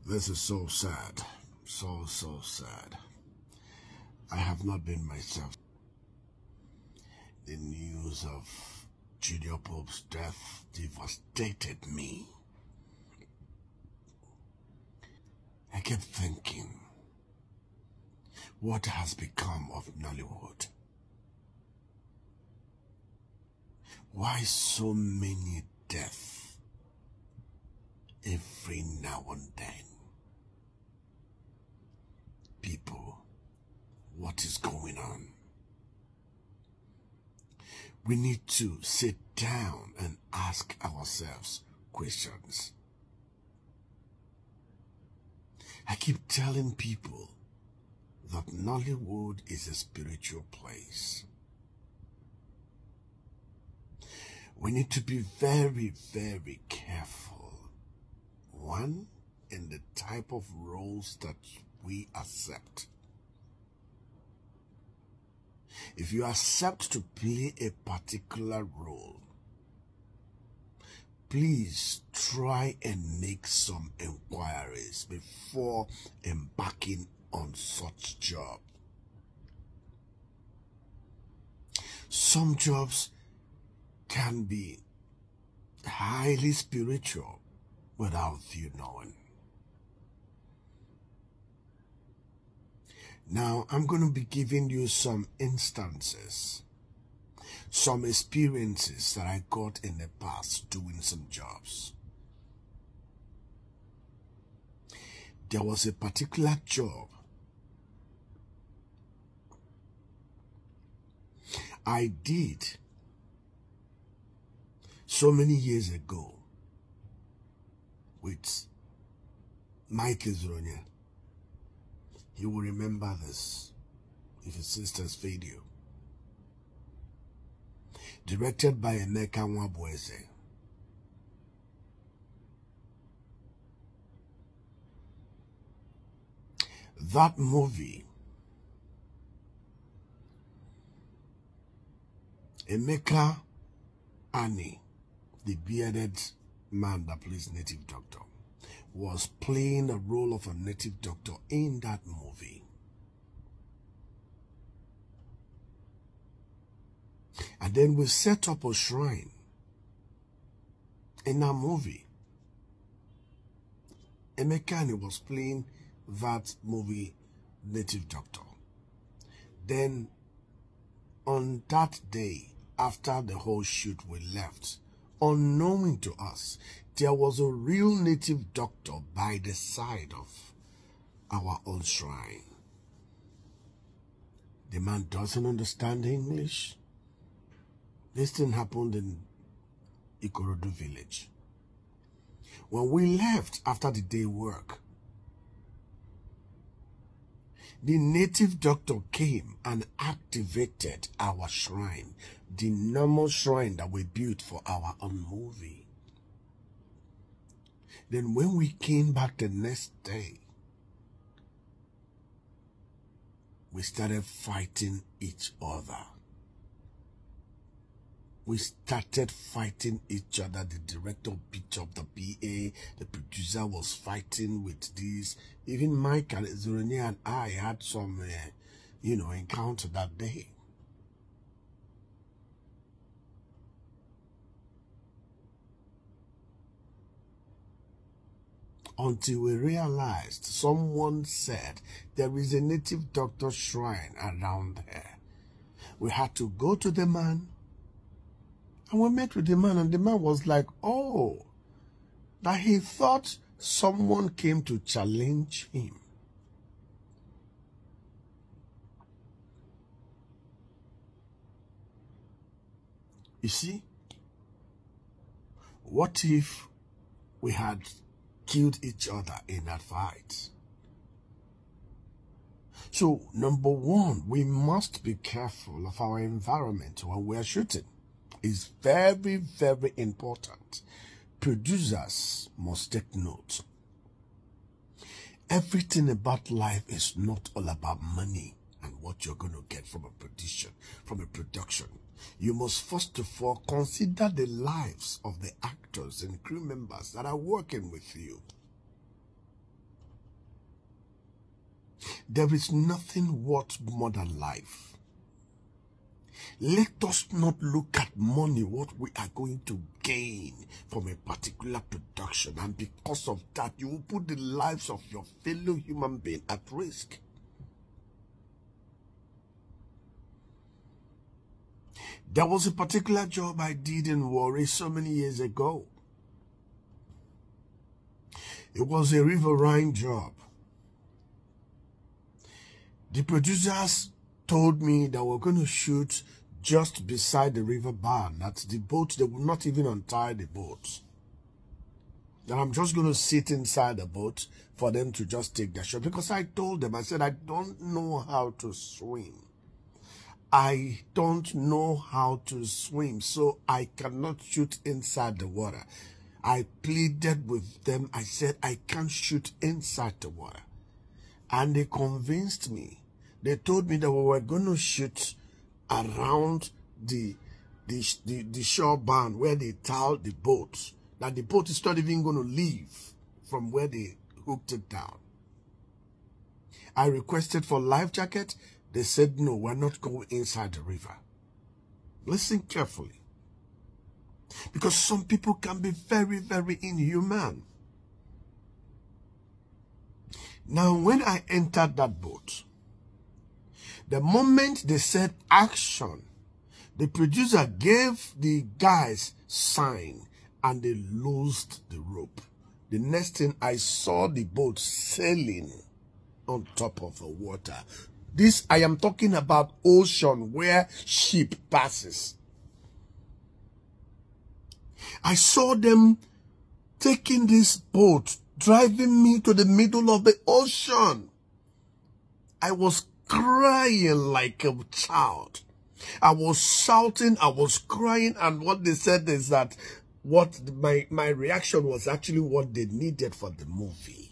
This is so sad. So sad. I have not been myself. The news of Junior Pope's death devastated me. I kept thinking, what has become of Nollywood? Why so many deaths every now and then? People, what is going on? We need to sit down and ask ourselves questions. I keep telling people that Nollywood is a spiritual place. We need to be very, very careful. One, in the type of roles that we accept. If you accept to play a particular role, please try and make some inquiries before embarking on such job. Some jobs can be highly spiritual without you knowing. Now, I'm going to be giving you some instances, some experiences that I got in the past doing some jobs. There was a particular job I did so many years ago with Exp0sing. You will remember this if your sister's video. Directed by Ekp0sing. That movie, Emeka Ani, the bearded man that plays native doctor, was playing the role of a native doctor in that movie. And then we set up a shrine in that movie. Emeka was playing that movie native doctor. Then on that day, after the whole shoot, we left. Unknowing to us, there was a real native doctor by the side of our own shrine. The man doesn't understand English. This thing happened in Ikorodu village. When we left after the day work, the native doctor came and activated our shrine, the normal shrine that we built for our own movie. Then when we came back the next day, we started fighting each other. We started fighting each other. The director beat up the PA. The producer was fighting with this. Even Mike and Exp0sing and I had some, encounter that day. Until we realized, someone said there is a native doctor shrine around here. We had to go to the man. And we met with the man, and the man was like, oh, that he thought someone came to challenge him. You see, what if we had killed each other in that fight? So, number one, we must be careful of our environment when we are shooting. It's very, very important. Producers must take note. Everything about life is not all about money and what you're going to get from a production. You must first of all consider the lives of the actors and crew members that are working with you. There is nothing worth more than life. Let us not look at money, what we are going to gain from a particular production, and because of that, you will put the lives of your fellow human being at risk. There was a particular job I did in Warri so many years ago. It was a riverine job. The producers told me that we're going to shoot just beside the river bar. That's the boat. They will not even untie the boat. That I'm just going to sit inside the boat for them to just take their shot. Because I told them, I said, I don't know how to swim. I don't know how to swim, so I cannot shoot inside the water. I pleaded with them. I said, I can't shoot inside the water. And they convinced me. They told me that we were going to shoot around the shore band where they towed the boat. That the boat is not even going to leave from where they hooked it down. I requested for life jacket. They said, no, we're not going inside the river. Listen carefully. Because some people can be very, very inhuman. Now, when I entered that boat, the moment they said action, the producer gave the guys sign and they loosed the rope. The next thing, I saw the boat sailing on top of the water. This, I am talking about ocean where ship passes. I saw them taking this boat, driving me to the middle of the ocean. I was crying like a child. I was shouting, I was crying, and what they said is that what my reaction was actually what they needed for the movie.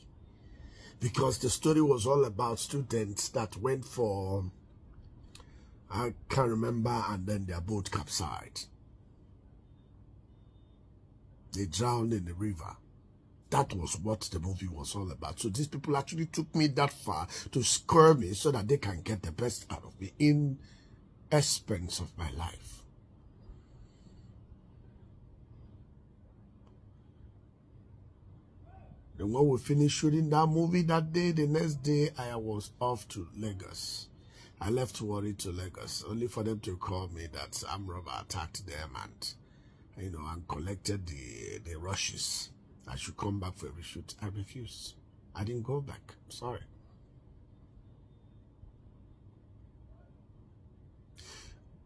Because the story was all about students that went for, I can't remember, and then their boat capsized. They drowned in the river. That was what the movie was all about. So these people actually took me that far to scare me so that they can get the best out of me in expense of my life. And when we finished shooting that movie that day, the next day I was off to Lagos. I left Warri to Lagos, only for them to call me that armed robber attacked them and, and collected the rushes. I should come back for a reshoot. I refused. I didn't go back. Sorry.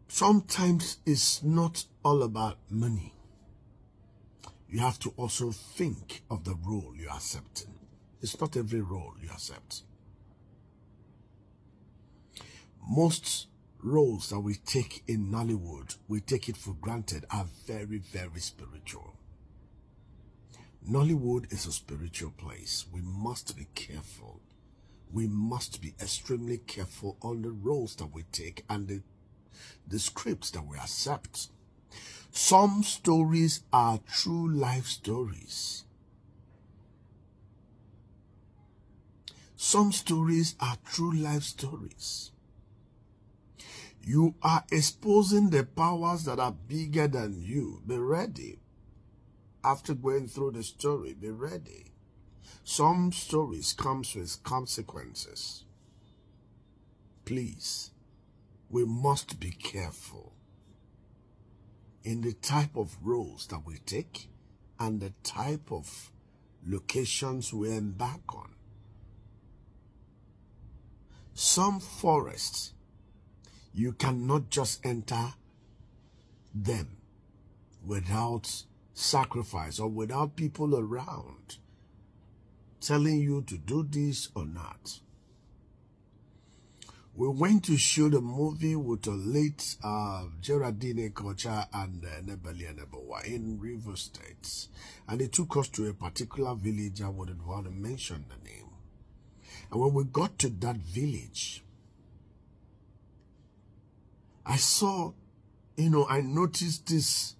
Sometimes it's not all about money. You have to also think of the role you're accepting. It's not every role you accept. Most roles that we take in Nollywood, we take it for granted, are very, very spiritual. Nollywood is a spiritual place. We must be careful. We must be extremely careful on the roles that we take and the scripts that we accept. Some stories are true life stories. Some stories are true life stories. You are exposing the powers that are bigger than you. Be ready. After going through the story, be ready. Some stories comes with consequences. Please, we must be careful in the type of roles that we take and the type of locations we embark on. Some forests, you cannot just enter them without sacrifice or without people around telling you to do this or not. We went to shoot a movie with the late Geraldine Kocha and Nebeli Nebowa in River State. And they took us to a particular village. I wouldn't want to mention the name. And when we got to that village, I saw, I noticed this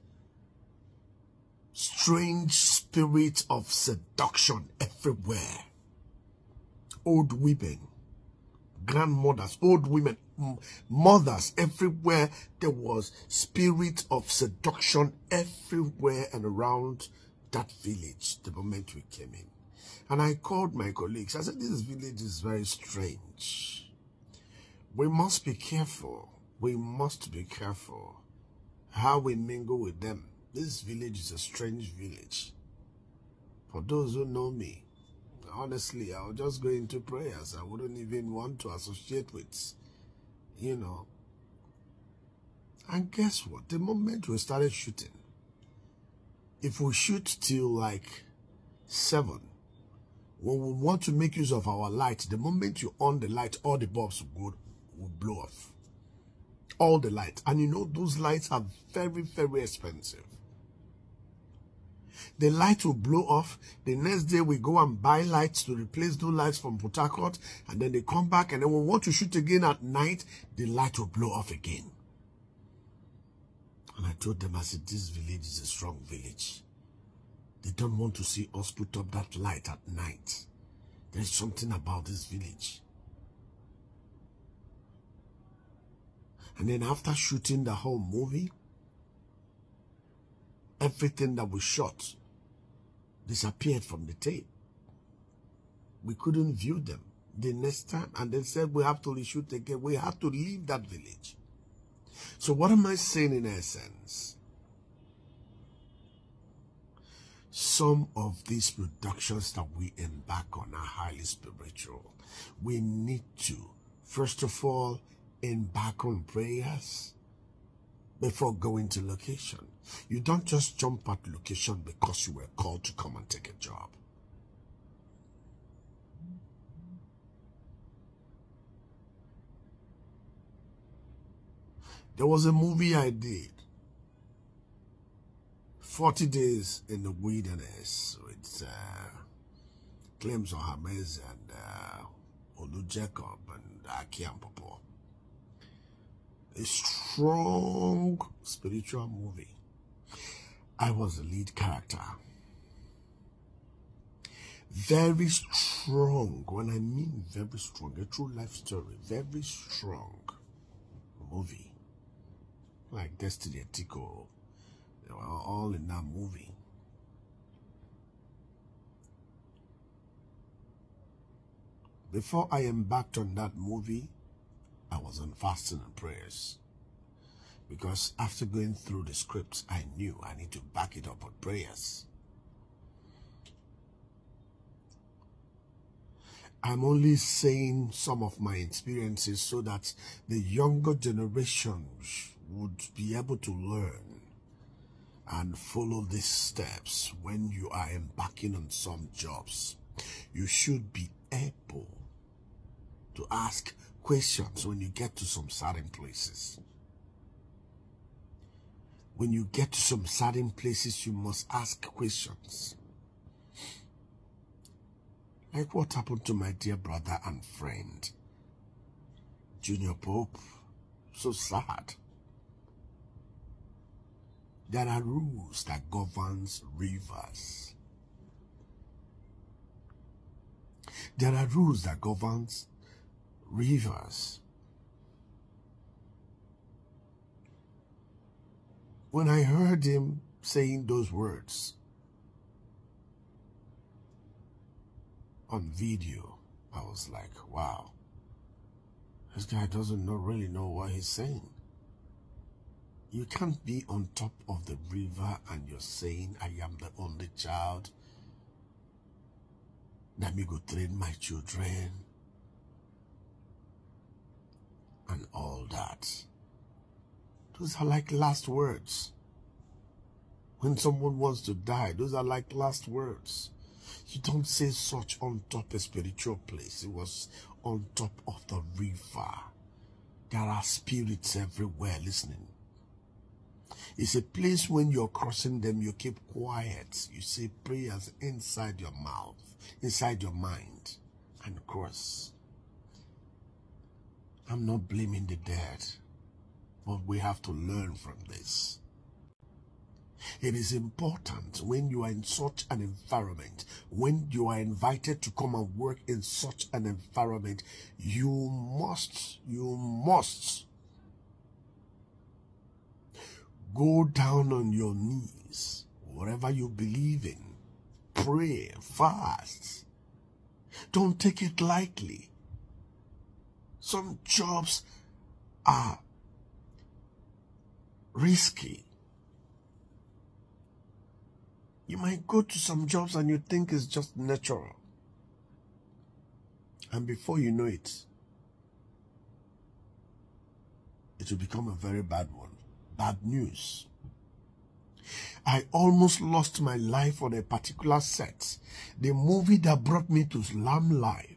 strange spirit of seduction everywhere. Old women, grandmothers, old women, mothers, everywhere. There was spirit of seduction everywhere and around that village the moment we came in. And I called my colleagues. I said, this village is very strange. We must be careful. We must be careful how we mingle with them. This village is a strange village. For those who know me, honestly, I'll just go into prayers. I wouldn't even want to associate with, you know. And guess what? The moment we started shooting, if we shoot till like 7, when we want to make use of our light, the moment you on the light, all the bulbs will blow off. All the light. And you know, those lights are very, very expensive. The light will blow off. The next day we go and buy lights to replace those lights from Port Harcourt. And then they come back, and then when we want to shoot again at night, the light will blow off again. And I told them, I said, this village is a strong village. They don't want to see us put up that light at night. There is something about this village. And then after shooting the whole movie, everything that we shot disappeared from the tape. We couldn't view them the next time. And they said we have to reshoot again. We have to leave that village. So what am I saying in essence? Some of these productions that we embark on are highly spiritual. We need to, first of all, embark on prayers before going to location. You don't just jump at location because you were called to come and take a job. There was a movie I did, 40 Days in the Wilderness, with Klll and Olu Jacob and Akiampopo. A strong spiritual movie. I was the lead character. Very strong. When I mean very strong, a true life story. Very strong movie. Like Destiny and Tico. They were all in that movie. Before I embarked on that movie, I was on fasting and prayers. Because after going through the scripts, I knew I need to back it up with prayers. I'm only saying some of my experiences so that the younger generations would be able to learn and follow these steps. When you are embarking on some jobs, you should be able to ask questions when you get to some certain places. When you get to some certain places, you must ask questions. Like what happened to my dear brother and friend, Junior Pope. So sad. There are rules that governs rivers. There are rules that governs rivers. When I heard him saying those words on video, I was like, wow, this guy doesn't really know what he's saying. You can't be on top of the river and you're saying, I am the only child. Let me go train my children. And all that. Those are like last words. When someone wants to die, those are like last words. You don't say such on top of a spiritual place. It was on top of the river. There are spirits everywhere listening. It's a place when you're crossing them, you keep quiet. You say prayers inside your mouth, inside your mind, and cross. I'm not blaming the dead, but we have to learn from this. It is important when you are in such an environment, when you are invited to come and work in such an environment, you must go down on your knees, whatever you believe in, pray, fast. Don't take it lightly. Some jobs are risky. You might go to some jobs and you think it's just natural. And before you know it, it will become a very bad one. Bad news. I almost lost my life on a particular set. The movie that brought me to Limelight.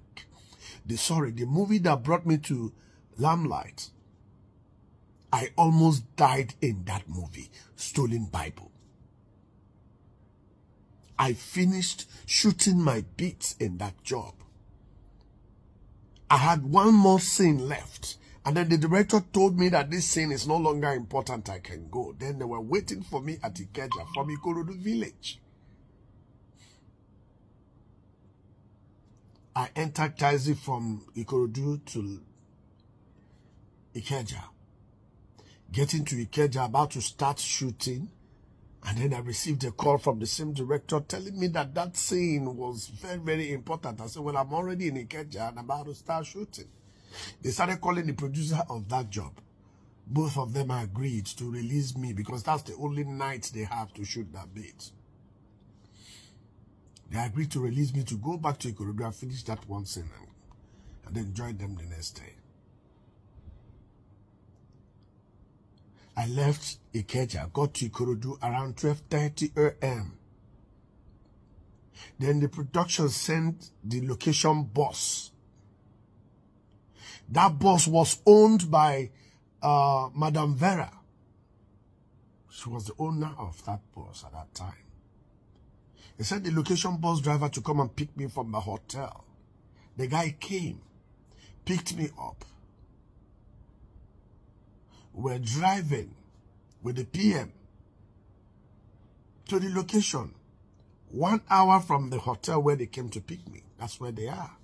The movie that brought me to Limelight. I almost died in that movie. Stolen Bible. I finished shooting my beats in that job. I had one more scene left. And then the director told me that this scene is no longer important, I can go. Then they were waiting for me at Ikeja from Ikorodu village. I entered taxi from Ikorodu to Ikeja. Getting to Ikeja, about to start shooting. And then I received a call from the same director telling me that that scene was very, very important. I said, well, I'm already in Ikeja and about to start shooting. They started calling the producer of that job. Both of them agreed to release me because that's the only night they have to shoot that bit. They agreed to release me to go back to Ikorodu and finish that one scene and then join them the next day. I left Ikeja, got to Ikorodu around 12:30 a.m. Then the production sent the location boss. That bus was owned by Madam Vera. She was the owner of that bus at that time. They sent the location bus driver to come and pick me from the hotel. The guy came, picked me up. We're driving with the PM to the location. 1 hour from the hotel where they came to pick me. That's where they are.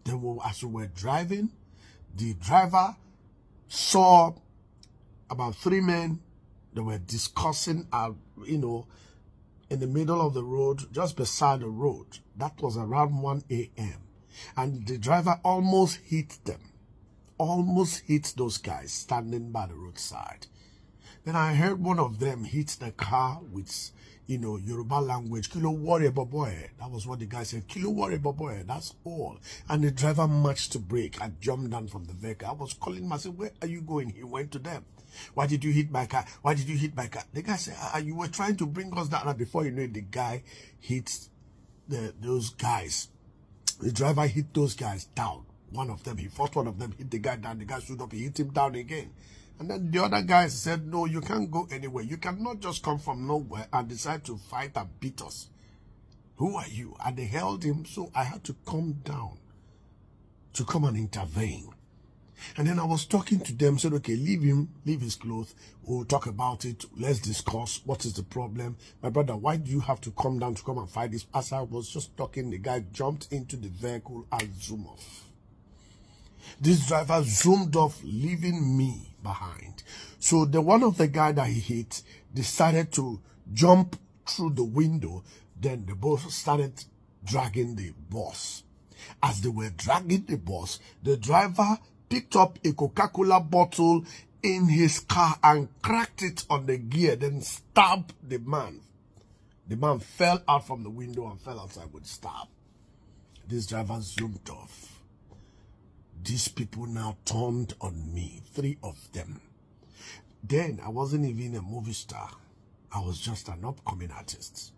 Then as we were driving, the driver saw about 3 men that were discussing, in the middle of the road, just beside the road. That was around 1 a.m. And the driver almost hit them. Almost hit those guys standing by the roadside. Then I heard one of them hit the car with, Yoruba language. Kilo worry boy. That was what the guy said. Kilo worry boy. That's all. And the driver matched to brake. I jumped down from the vehicle. I was calling him. I said, where are you going? He went to them. Why did you hit my car? Why did you hit my car? The guy said, you were trying to bring us down. And before you know it, the guy hit those guys. The driver hit those guys down. One of them, he forced one of them, hit the guy down. The guy stood up, he hit him down again. And then the other guys said, no, you can't go anywhere. You cannot just come from nowhere and decide to fight and beat us. Who are you? And they held him, so I had to come down to come and intervene. And then I was talking to them, said, okay, leave him, leave his clothes. We'll talk about it. Let's discuss what is the problem. My brother, why do you have to come down to come and fight this? As I was just talking, the guy jumped into the vehicle and zoomed off. This driver zoomed off, leaving me behind. So the one of the guy that he hit decided to jump through the window. Then they both started dragging the bus. As they were dragging the bus, the driver picked up a Coca-Cola bottle in his car and cracked it on the gear, then stabbed the man. The man fell out from the window and fell outside with a stab. This driver zoomed off. These people now turned on me, 3 of them. Then I wasn't even a movie star. I was just an upcoming artist.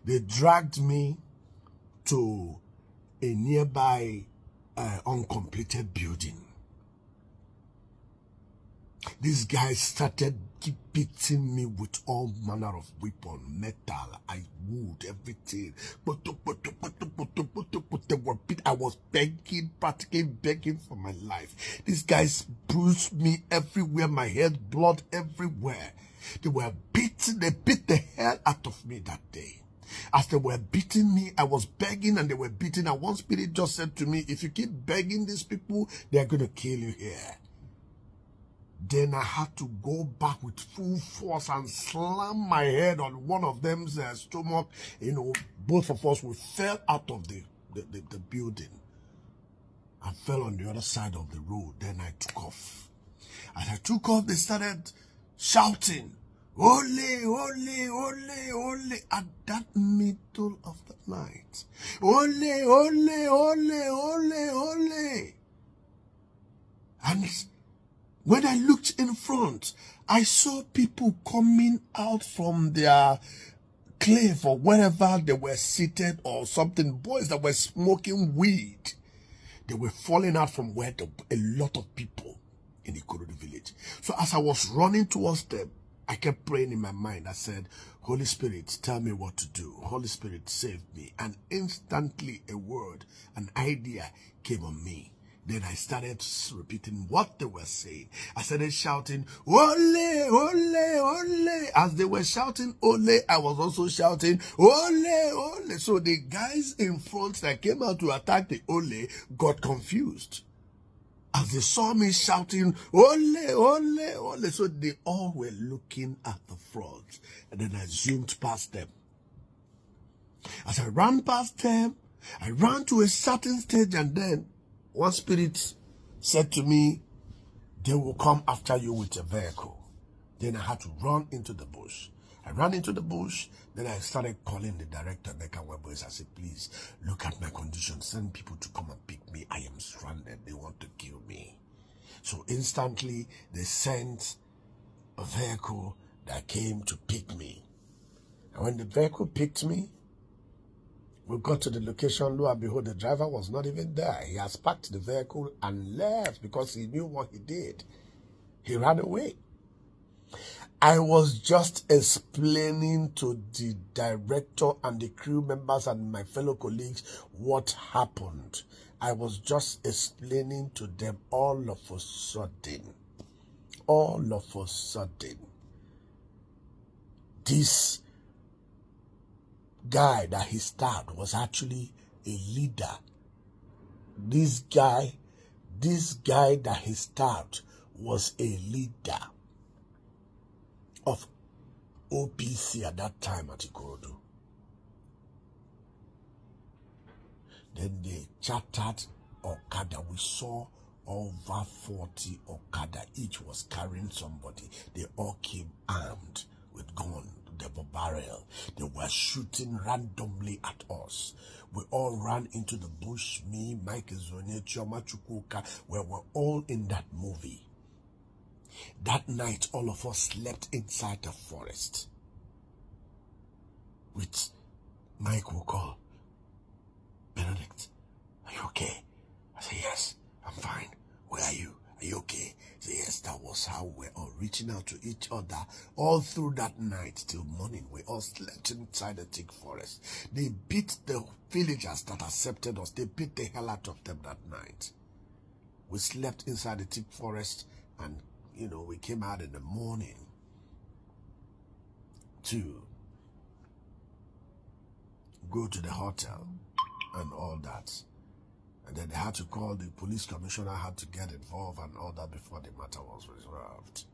They dragged me to a nearby uncompleted building. These guys started beating me with all manner of weapon, metal, wood, everything. I was begging practically begging for my life. These guys bruised me everywhere, my head, blood everywhere. They were beating, they beat the hell out of me that day. As they were beating me, I was begging and they were beating. And one spirit just said to me, if you keep begging these people, they are going to kill you here. Then I had to go back with full force and slam my head on one of them's stomach. You know, both of us, we fell out of the building. I fell on the other side of the road. Then I took off. As I took off, they started shouting, "Ole, ole, ole, ole," at that middle of the night. "Ole, ole, ole, ole, ole." And when I looked in front, I saw people coming out from their cliff or wherever they were seated or something. Boys that were smoking weed. They were falling out from where a lot of people in the Ikorodu village. So as I was running towards them, I kept praying in my mind. I said, "Holy Spirit, tell me what to do. Holy Spirit, save me." And instantly a word, an idea came on me. Then I started repeating what they were saying. I started shouting, "Ole, ole, ole." As they were shouting, "Ole," I was also shouting, "Ole, ole." So the guys in front that came out to attack the Ole got confused. As they saw me shouting, "Ole, ole, ole." So they all were looking at the front. And then I zoomed past them. As I ran past them, I ran to a certain stage, and then one spirit said to me, "They will come after you with a vehicle." Then I had to run into the bush. I ran into the bush. Then I started calling the director, Neka Weboys. I said, "Please look at my condition. Send people to come and pick me. I am stranded. They want to kill me." So instantly they sent a vehicle that came to pick me. And when the vehicle picked me, we got to the location. Lo and behold, the driver was not even there. He has parked the vehicle and left because he knew what he did. He ran away. I was just explaining to the director and the crew members and my fellow colleagues what happened. I was just explaining to them. All of a sudden, this guy that he stabbed was actually a leader. This guy that he stabbed was a leader of OPC at that time at Ikorodu. Then they chattered Okada. We saw over 40 Okada. Each was carrying somebody. They all came armed with guns. The barrel. They were shooting randomly at us. We all ran into the bush. Me, Mike Zonye, Chioma Chukwuka, we were all in that movie. That night, all of us slept inside the forest. With Mike will call, "Benedict, are you okay?" I said, "Yes, I'm fine. Where are you? Are you okay?" So yes, that was how we were all reaching out to each other all through that night till morning. We all slept inside the thick forest. They beat the villagers that accepted us. They beat the hell out of them that night. We slept inside the thick forest, and you know, we came out in the morning to go to the hotel and all that. And then they had to call the police commissioner, had to get involved and all that before the matter was resolved.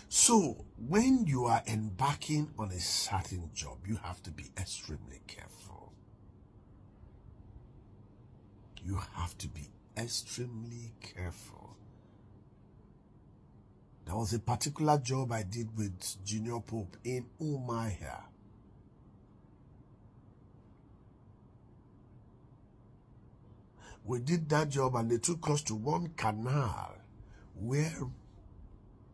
So, when you are embarking on a certain job, you have to be extremely careful. You have to be extremely careful. There was a particular job I did with Junior Pope in Umuahia. We did that job and they took us to one canal where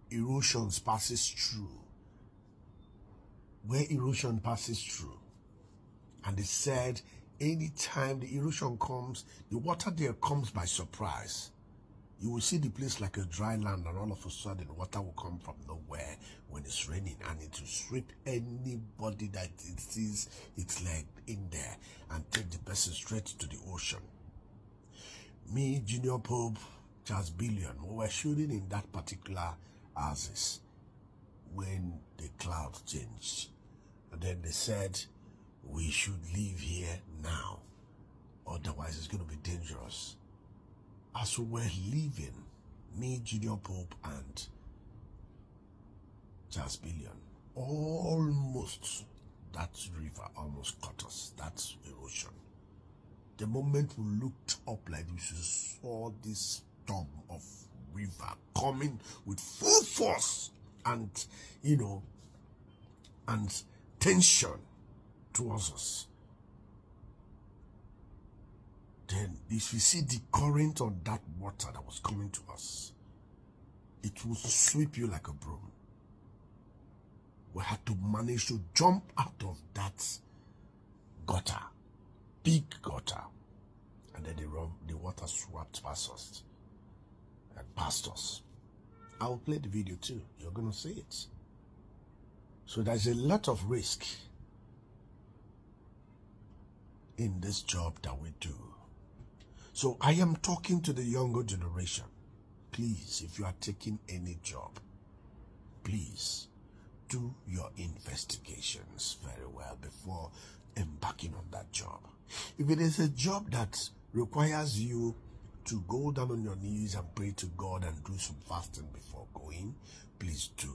erosion passes through. And they said anytime the erosion comes, the water there comes by surprise. You will see the place like a dry land, and all of a sudden water will come from nowhere when it's raining, and it will sweep anybody that it sees its leg in there and take the person straight to the ocean. Me, Junior Pope, Charles Billion, we were shooting in that particular houses when the cloud changed. And then they said we should leave here now, otherwise it's going to be dangerous. As we were leaving, me, Junior Pope, and Charles Billion, almost that river almost caught us, that erosion. The moment we looked up like this, we saw this storm of river coming with full force and, you know, and tension towards us. Then if you see the current on that water that was coming to us, it will sweep you like a broom. We had to manage to jump out of that gutter, big gutter, and then the water swept past us and past us. I will play the video too. You're going to see it. So there's a lot of risk in this job that we do. So I am talking to the younger generation. Please, if you are taking any job, please do your investigations very well before embarking on that job. If it is a job that requires you to go down on your knees and pray to God and do some fasting before going, please do.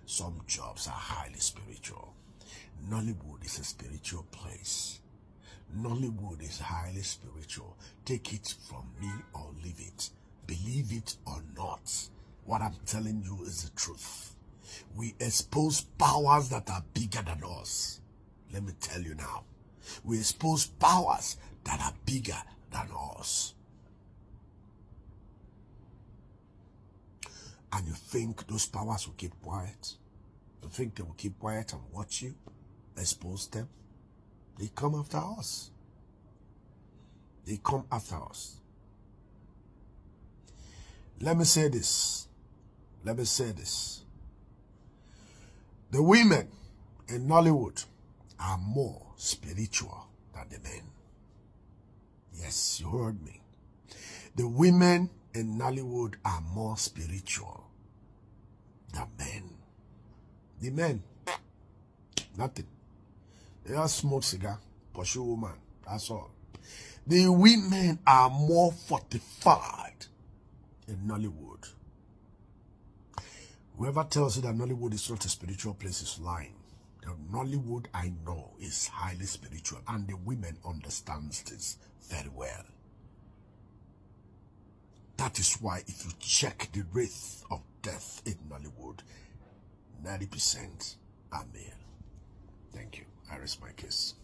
Some jobs are highly spiritual. Nollywood is a spiritual place. Nollywood is highly spiritual. Take it from me or leave it. Believe it or not. What I'm telling you is the truth. We expose powers that are bigger than us. Let me tell you now. We expose powers that are bigger than us. And you think those powers will keep quiet? You think they will keep quiet and watch you? Expose them? They come after us. They come after us. Let me say this. Let me say this. The women in Nollywood are more spiritual than the men. Yes, you heard me. The women in Nollywood are more spiritual than men. The men, nothing. They just smoke cigar, pursue woman, that's all. The women are more fortified in Nollywood. Whoever tells you that Nollywood is not a spiritual place is lying. The Nollywood I know is highly spiritual, and the women understand this very well. That is why if you check the rate of death in Nollywood, 90% are male. Thank you. I rest my case.